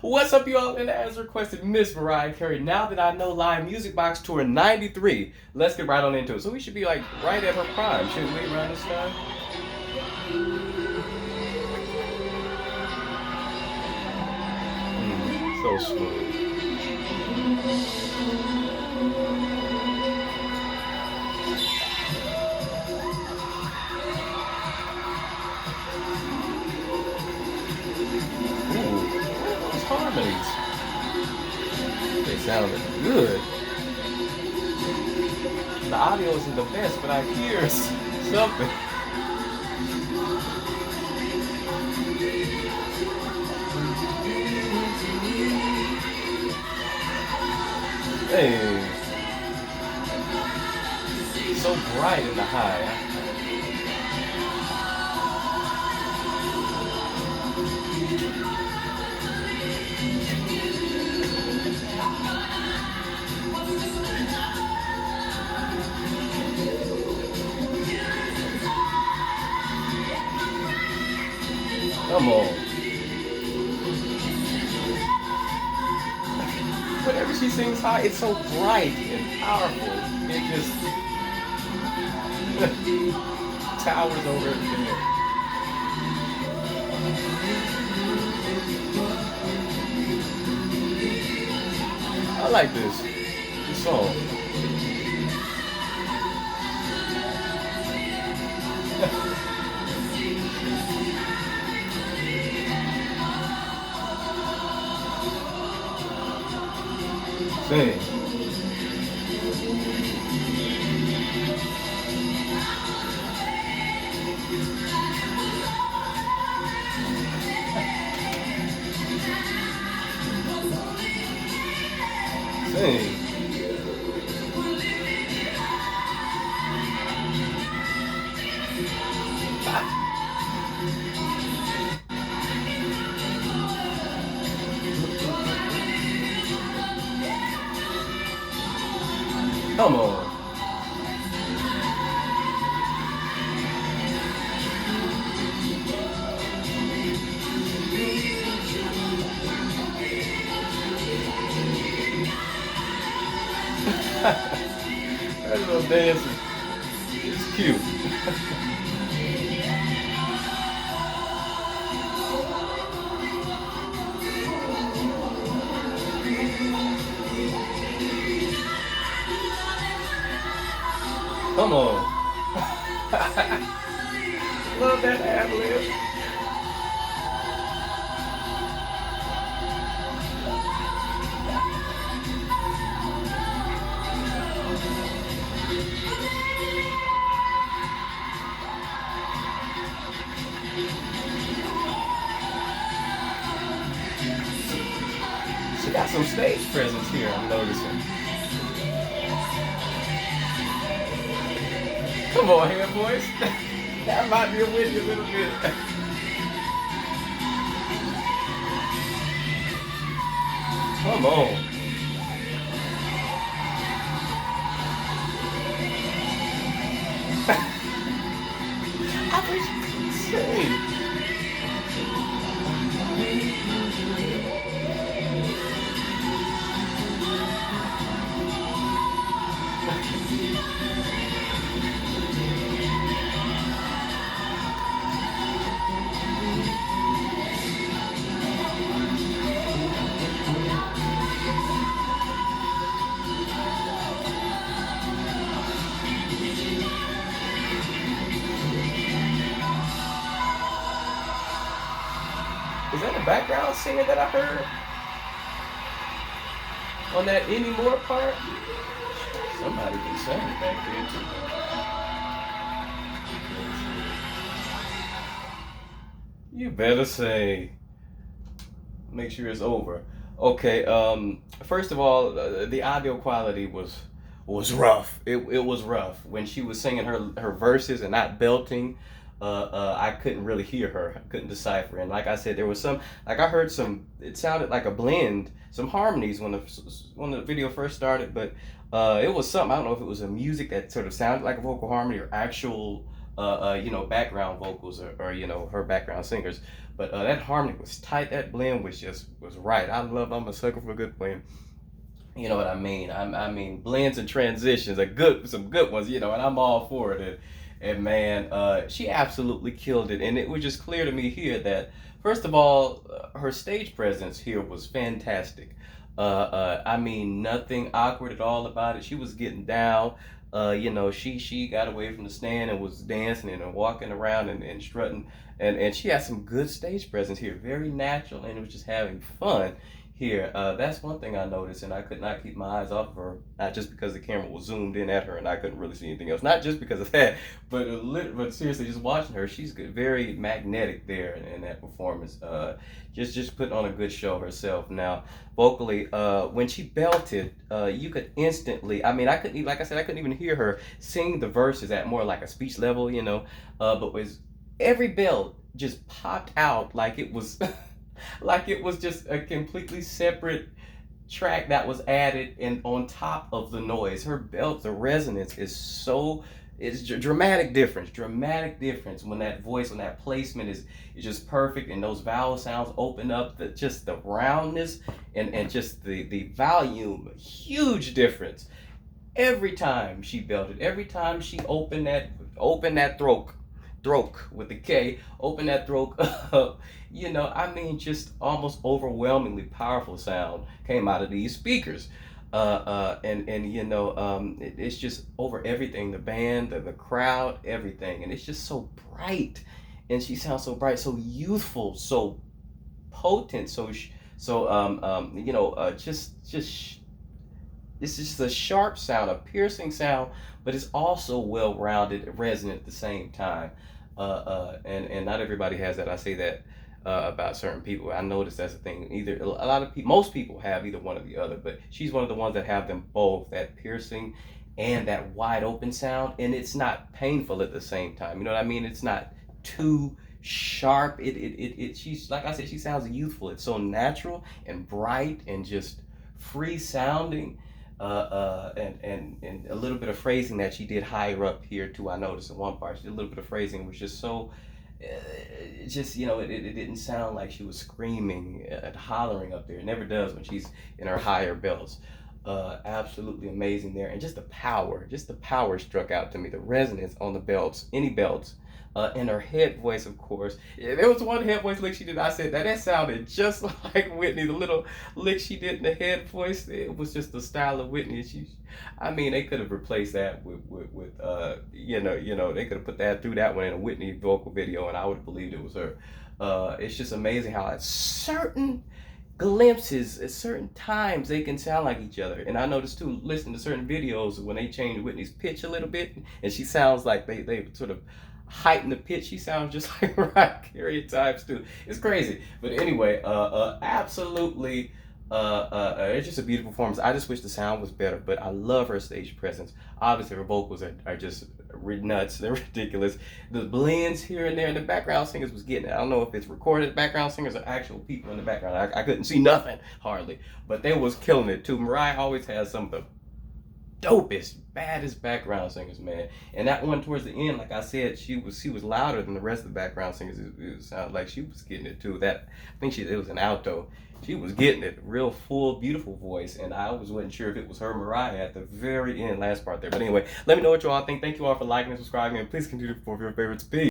What's up, you all? And as requested, Miss Mariah Carey. Now that I know Live Music Box Tour 93, let's get right on into it. So we should be like right at her prime, shouldn't we, around this time? So smooth. Ooh, those harmonies. They sounded good. The audio isn't the best, but I hear something. Hey, so bright in the high. Come on. Whenever she sings high, it's so bright and powerful. It just towers over everything else. I like this song. Sing. Sing. Come on. That little dancing. It's cute. Come on. Love that ad lib. She got some stage presence here, I'm noticing. Come on here, boys. That might be a win a little bit. Come on. I wish you could sing. Is that a background singer that I heard on that anymore part? Somebody can sing back there too. You better say. Make sure it's over. Okay. First of all, the audio quality was rough. It was rough when she was singing her verses and not belting. I couldn't really hear her. I couldn't decipher. And like I said, there was some, like I heard some. It sounded like a blend, some harmonies when the video first started, but it was something. I don't know if it was a music that sort of sounded like a vocal harmony or actual background vocals or her background singers. But that harmony was tight. That blend was right. I'm a sucker for a good blend. You know what I mean? I mean blends and transitions are good, some good ones. And I'm all for it. And man, she absolutely killed it. And it was just clear to me here that first of all, her stage presence here was fantastic. I mean nothing awkward at all about it. She was getting down. She got away from the stand and was dancing and walking around and strutting, and she had some good stage presence here, very natural, and it was just having fun here. That's one thing I noticed, and I could not keep my eyes off of her, not just because the camera was zoomed in at her and I couldn't really see anything else, not just because of that, but seriously, just watching her, she's good, very magnetic there in that performance. Just putting on a good show herself. Now, vocally, when she belted, you could instantly. I mean, I couldn't, like I said, I couldn't even hear her sing the verses at more like a speech level, but was every belt just popped out like it was like it was just a completely separate track that was added and on top of the noise. Her belt, the resonance is so, it's dramatic difference when that voice, when that placement is just perfect, and those vowel sounds open up, just the roundness and just the volume, huge difference every time she belted, every time she opened that throat with the K, open that throat up. I mean, just almost overwhelmingly powerful sound came out of these speakers. It's just over everything, the band, the crowd, everything. And it's just so bright. And she sounds so bright, so youthful, so potent, it's just a sharp sound, a piercing sound, but it's also well-rounded, resonant at the same time. And not everybody has that. I say that about certain people. I noticed that's the thing. Either a lot of people, most people have either one or the other, but she's one of the ones that have them both, that piercing and that wide open sound, and it's not painful at the same time. You know what I mean? It's not too sharp. She's, like I said, she sounds youthful. It's so natural and bright and just free sounding. And a little bit of phrasing that she did higher up here too. I noticed in one part, she did a little bit of phrasing, which just so, it didn't sound like she was screaming and hollering up there. It never does when she's in her higher belts. Absolutely amazing there, and just the power struck out to me. The resonance on the belts, any belts. And her head voice, of course. There was one head voice lick she did. I said that sounded just like Whitney. The little lick she did in the head voice, it was just the style of Whitney. I mean, they could have replaced that with they could have put that through that one in a Whitney vocal video, and I would have believed it was her. It's just amazing how at certain glimpses, at certain times, they can sound like each other. And I noticed too, listening to certain videos, when they change Whitney's pitch a little bit, and she sounds like they sort of heighten the pitch. She sounds just like Mariah Carey at times too. It's crazy. But anyway, absolutely, it's just a beautiful performance. I just wish the sound was better, but I love her stage presence. Obviously, her vocals are just nuts. They're ridiculous. The blends here and there, and the background singers was getting it. I don't know if it's recorded background singers or actual people in the background. I couldn't see nothing hardly, but they was killing it too. Mariah always has some of the dopest, baddest background singers, man. And that one towards the end, like I said, she was louder than the rest of the background singers. It sounded like she was getting it too. I think it was an alto. She was getting it, real full, beautiful voice. And I wasn't sure if it was her Mariah at the very end, last part there. But anyway, let me know what you all think. Thank you all for liking and subscribing, and please continue to support your favorites. Peace.